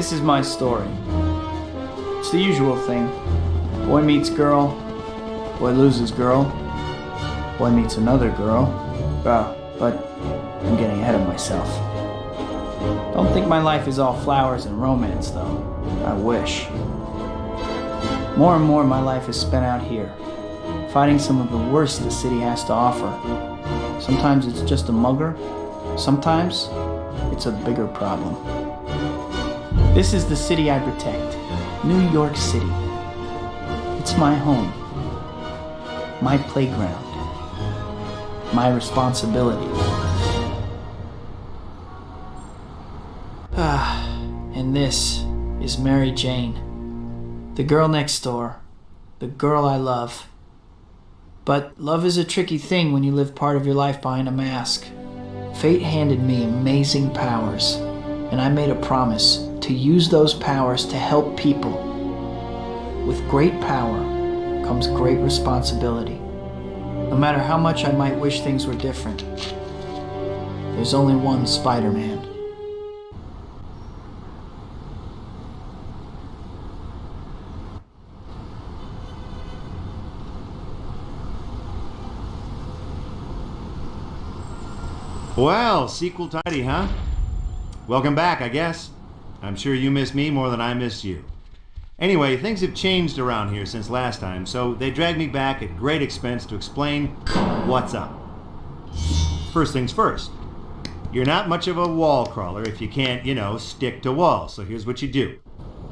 This is my story. It's the usual thing. Boy meets girl, boy loses girl, boy meets another girl. But I'm getting ahead of myself. Don't think my life is all flowers and romance, though. I wish. More and more my life is spent out here, fighting some of the worst the city has to offer. Sometimes it's just a mugger, sometimes it's a bigger problem. This is the city I protect, New York City. It's my home, my playground, my responsibility. And this is Mary Jane, the girl next door, the girl I love. But love is a tricky thing when you live part of your life behind a mask. Fate handed me amazing powers, and I made a promise to use those powers to help people. With great power comes great responsibility. No matter how much I might wish things were different, there's only one Spider-Man. Well, sequel tidy, huh? Welcome back, I guess. I'm sure you miss me more than I miss you. Anyway, things have changed around here since last time, so they dragged me back at great expense to explain what's up. First things first. You're not much of a wall crawler if you can't, stick to walls. So here's what you do.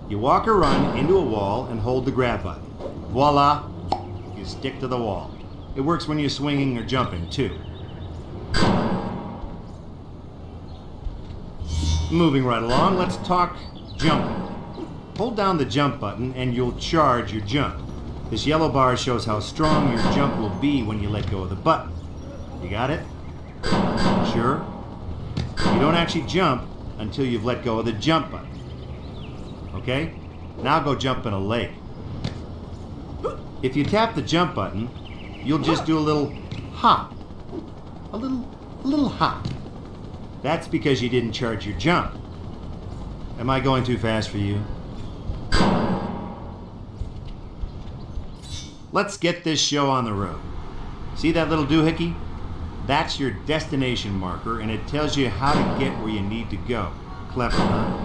You walk or run into a wall and hold the grab button. Voila! You stick to the wall. It works when you're swinging or jumping, too. Moving right along, let's talk jumping. Hold down the jump button and you'll charge your jump. This yellow bar shows how strong your jump will be when you let go of the button. You got it? Sure? You don't actually jump until you've let go of the jump button. Okay? Now go jump in a lake. If you tap the jump button, you'll just do a little hop. A little hop. That's because you didn't charge your jump. Am I going too fast for you? Let's get this show on the road. See that little doohickey? That's your destination marker, and it tells you how to get where you need to go. Clever, huh?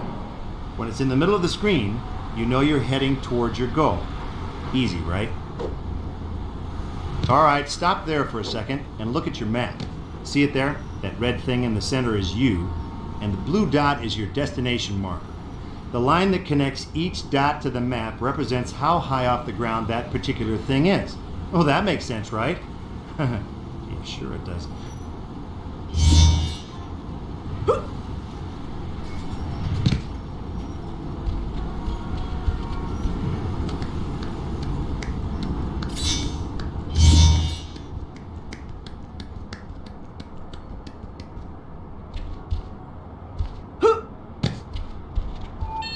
When it's in the middle of the screen, you know you're heading towards your goal. Easy, right? All right, stop there for a second and look at your map. See it there? That red thing in the center is you, and the blue dot is your destination marker. The line that connects each dot to the map represents how high off the ground that particular thing is. Oh, that makes sense, right? Yeah, sure it does.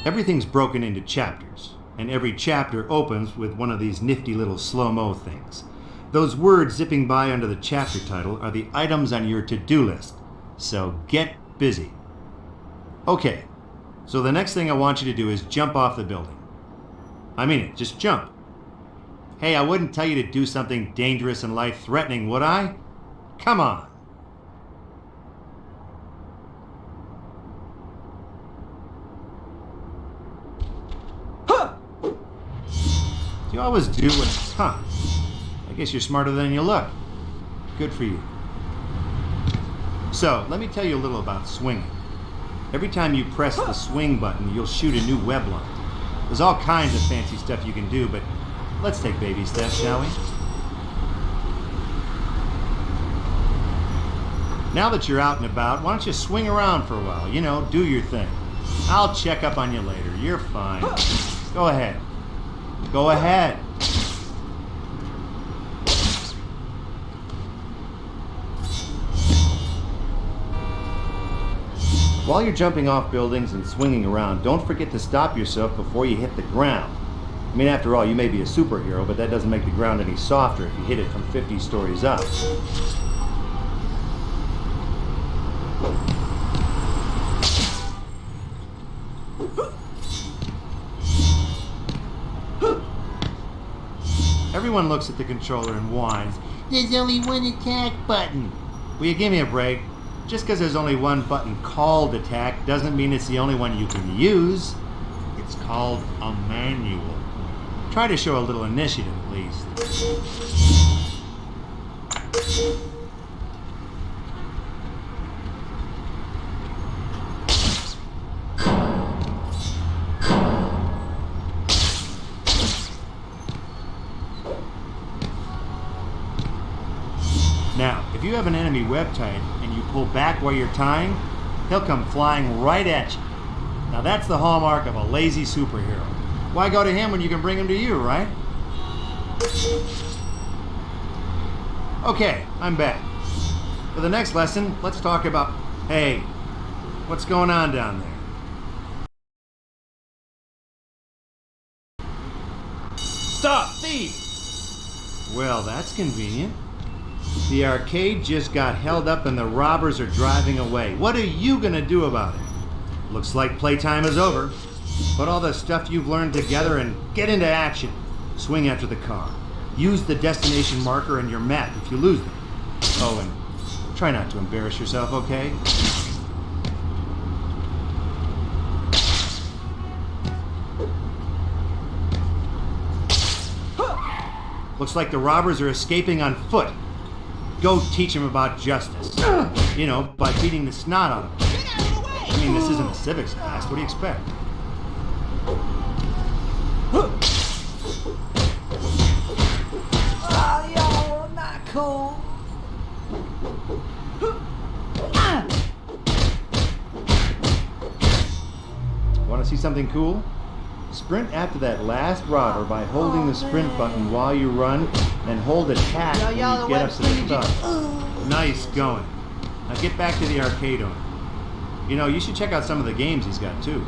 Everything's broken into chapters, and every chapter opens with one of these nifty little slow-mo things. Those words zipping by under the chapter title are the items on your to-do list, so get busy. Okay, so the next thing I want you to do is jump off the building. I mean it, just jump. Hey, I wouldn't tell you to do something dangerous and life-threatening, would I? Come on. You always do what... I guess you're smarter than you look. Good for you. So, let me tell you a little about swinging. Every time you press the swing button, you'll shoot a new web line. There's all kinds of fancy stuff you can do, but let's take baby steps, shall we? Now that you're out and about, why don't you swing around for a while? Do your thing. I'll check up on you later. You're fine. Go ahead. Go ahead. While you're jumping off buildings and swinging around, don't forget to stop yourself before you hit the ground. I mean, after all, you may be a superhero, but that doesn't make the ground any softer if you hit it from 50 stories up. Everyone looks at the controller and whines, "There's only one attack button." Will you give me a break? Just because there's only one button called attack doesn't mean it's the only one you can use. It's called a manual. Try to show a little initiative at least. Now, if you have an enemy web tied and you pull back while you're tying, he'll come flying right at you. Now that's the hallmark of a lazy superhero. Why go to him when you can bring him to you, right? Okay, I'm back. For the next lesson, let's talk about, hey, what's going on down there? Stop, thief! Well, that's convenient. The arcade just got held up and the robbers are driving away. What are you gonna do about it? Looks like playtime is over. Put all the stuff you've learned together and get into action. Swing after the car. Use the destination marker and your map if you lose them. Oh, and try not to embarrass yourself, okay? Looks like the robbers are escaping on foot. Go teach them about justice. You know, by beating the snot out of them. I mean, this isn't a civics class. What do you expect? Oh, yo, not cool. Want to see something cool? Sprint after that last robber by holding the sprint button while you run, and hold attack when you get up to the top. Nice going. Now get back to the arcade owner. You know, you should check out some of the games he's got too.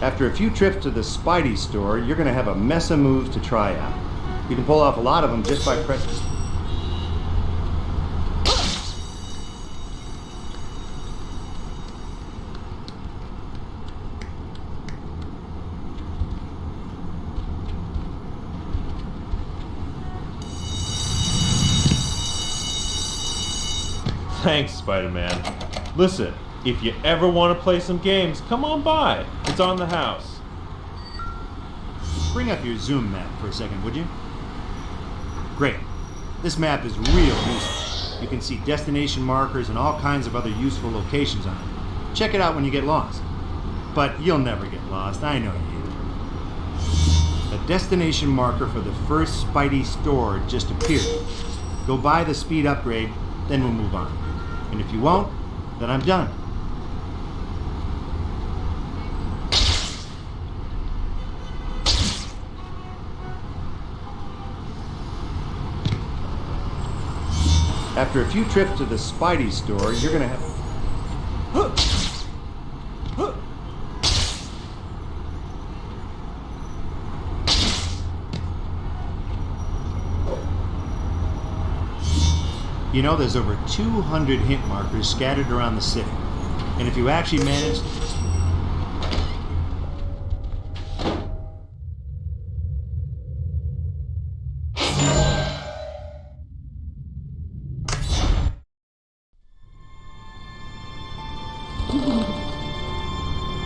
After a few trips to the Spidey store, you're going to have a mess of moves to try out. You can pull off a lot of them just by pressing. Thanks, Spider-Man. Listen, if you ever want to play some games, come on by. It's on the house. Bring up your zoom map for a second, would you? Great. This map is real useful. You can see destination markers and all kinds of other useful locations on it. Check it out when you get lost. But you'll never get lost, I know you. A destination marker for the first Spidey store just appeared. Go buy the speed upgrade, then we'll move on. And if you won't, then I'm done. After a few trips to the Spidey store, you're gonna have... You know, there's over 200 hint markers scattered around the city. And if you actually manage...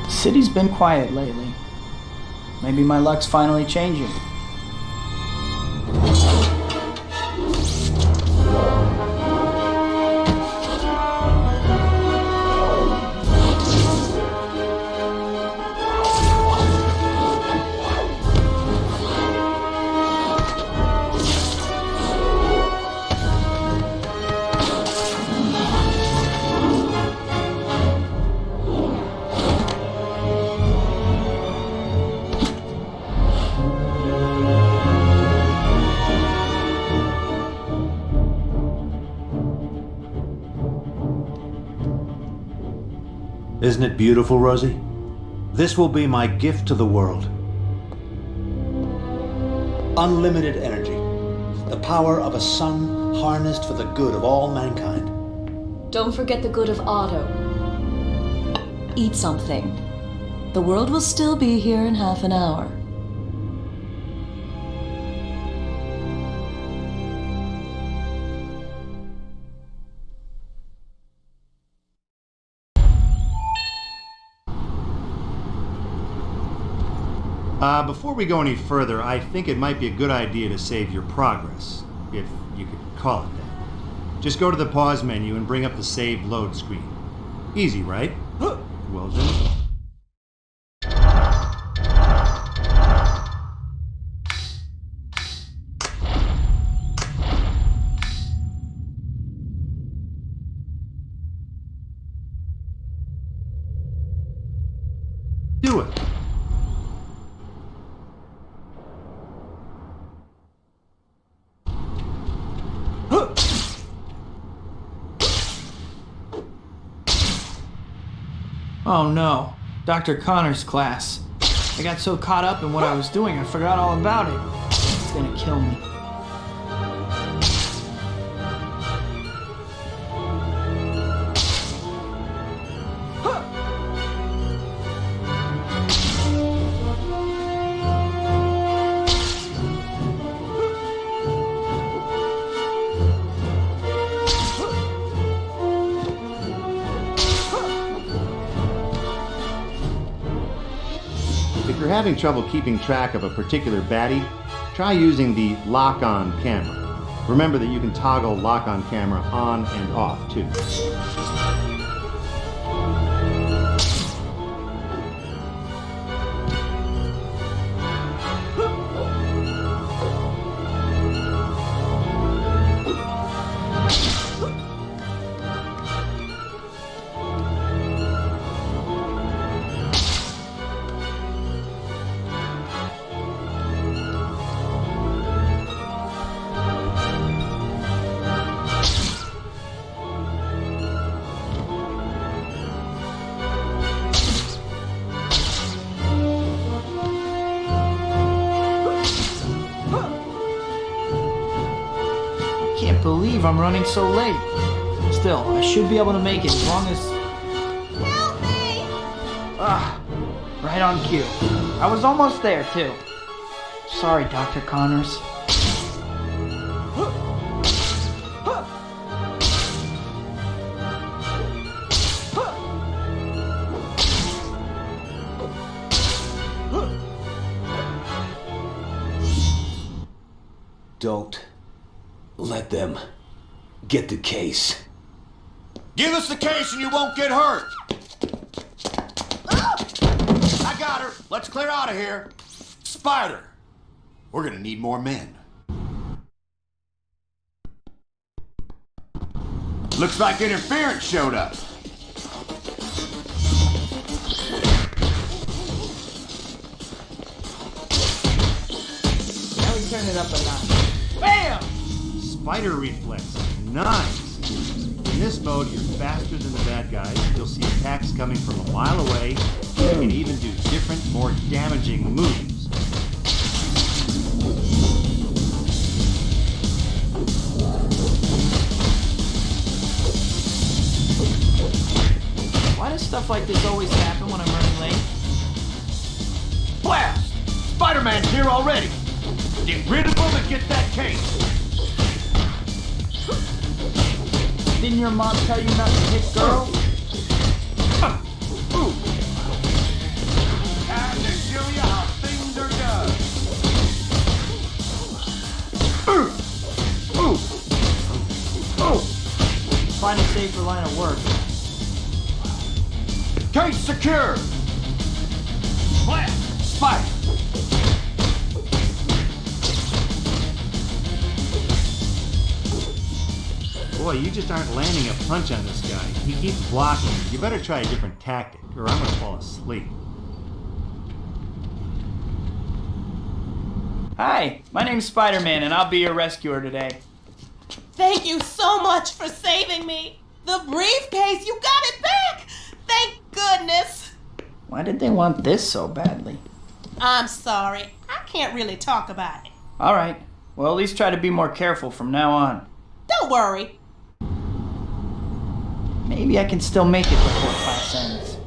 City's been quiet lately. Maybe my luck's finally changing. Isn't it beautiful, Rosie? This will be my gift to the world. Unlimited energy. The power of a sun harnessed for the good of all mankind. Don't forget the good of Otto. Eat something. The world will still be here in half an hour. Before we go any further, I think it might be a good idea to save your progress, if you could call it that. Just go to the pause menu and bring up the save load screen. Easy, right? Well then. Do it. Oh no, Dr. Connor's class. I got so caught up in what I was doing, I forgot all about it. It's gonna kill me. If you're having trouble keeping track of a particular baddie, try using the lock-on camera. Remember that you can toggle lock-on camera on and off, too. Can't believe I'm running so late. Still, I should be able to make it as long as... Help me! Right on cue. I was almost there, too. Sorry, Dr. Connors. Don't let them get the case. Give us the case and you won't get hurt. I got her. Let's clear out of here. Spider, we're gonna need more men. Looks like interference showed up. Now we turn it up a notch. Bam! Spider reflex. Nice! In this mode, you're faster than the bad guys. You'll see attacks coming from a mile away. You can even do different, more damaging moves. Why does stuff like this always happen when I'm running late? Blast! Spider-Man's here already. Get rid of him and get that case. Didn't your mom tell you not to hit girls? Time to show you how things are done. Find a safer line of work. Case secure. Blast! Spider! Boy, you just aren't landing a punch on this guy. He keeps blocking. You better try a different tactic, or I'm gonna fall asleep. Hi, my name's Spider-Man, and I'll be your rescuer today. Thank you so much for saving me. The briefcase, you got it back. Thank goodness. Why did they want this so badly? I'm sorry. I can't really talk about it. All right. Well, at least try to be more careful from now on. Don't worry. Maybe I can still make it before class ends.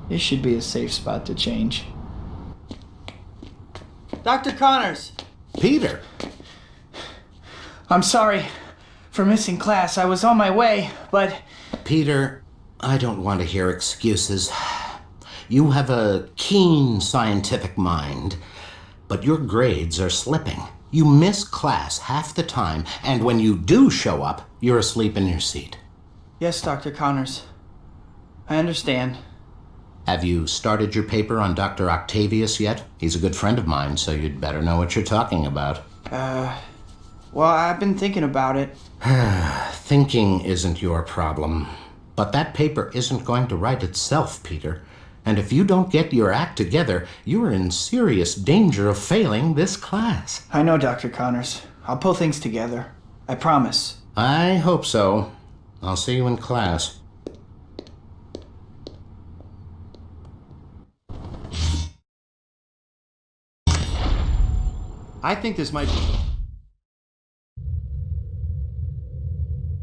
This should be a safe spot to change. Dr. Connors! Peter! I'm sorry for missing class. I was on my way, but... Peter, I don't want to hear excuses. You have a keen scientific mind, but your grades are slipping. You miss class half the time, and when you do show up, you're asleep in your seat. Yes, Dr. Connors. I understand. Have you started your paper on Dr. Octavius yet? He's a good friend of mine, so you'd better know what you're talking about. Well, I've been thinking about it. Thinking isn't your problem. But that paper isn't going to write itself, Peter. And if you don't get your act together, you are in serious danger of failing this class. I know, Dr. Connors. I'll pull things together. I promise. I hope so. I'll see you in class. I think this might be a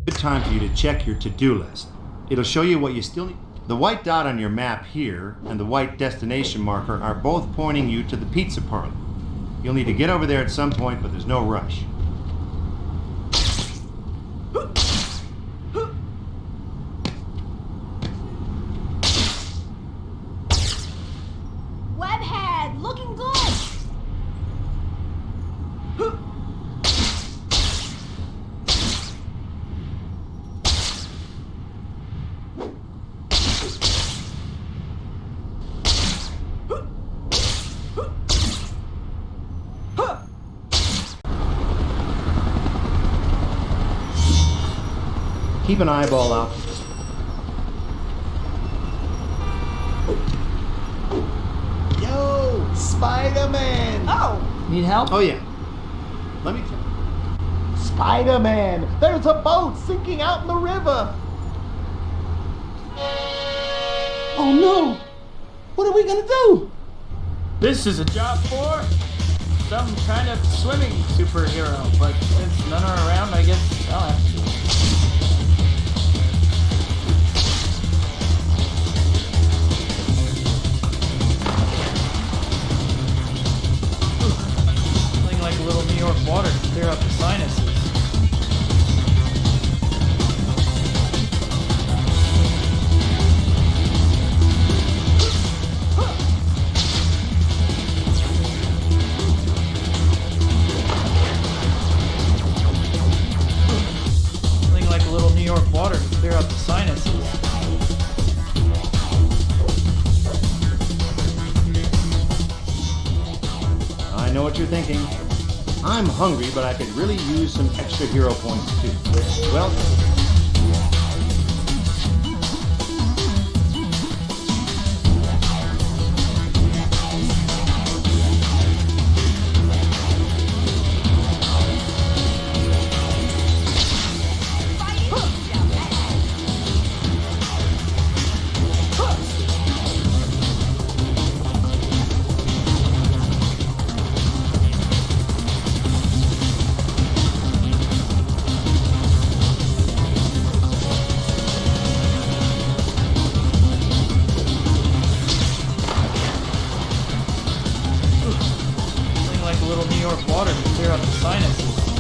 good time for you to check your to-do list. It'll show you what you still need. The white dot on your map here and the white destination marker are both pointing you to the pizza parlor. You'll need to get over there at some point, but there's no rush. Webhead, looking good. Keep an eyeball out. Yo, Spider-Man! Oh, Need help? Oh yeah. Let me tell you. Spider-Man! There's a boat sinking out in the river! Oh no! What are we gonna do? This is a job for some kind of swimming superhero, but since none are around, I guess I'll have to do it. Feeling like a little New York water to clear up the sinuses. Feeling like a little New York water to clear up the sinuses. I know what you're thinking. I'm hungry, but I could really use some extra hero points too. Well, Feeling like a little New York water to clear up the sinuses.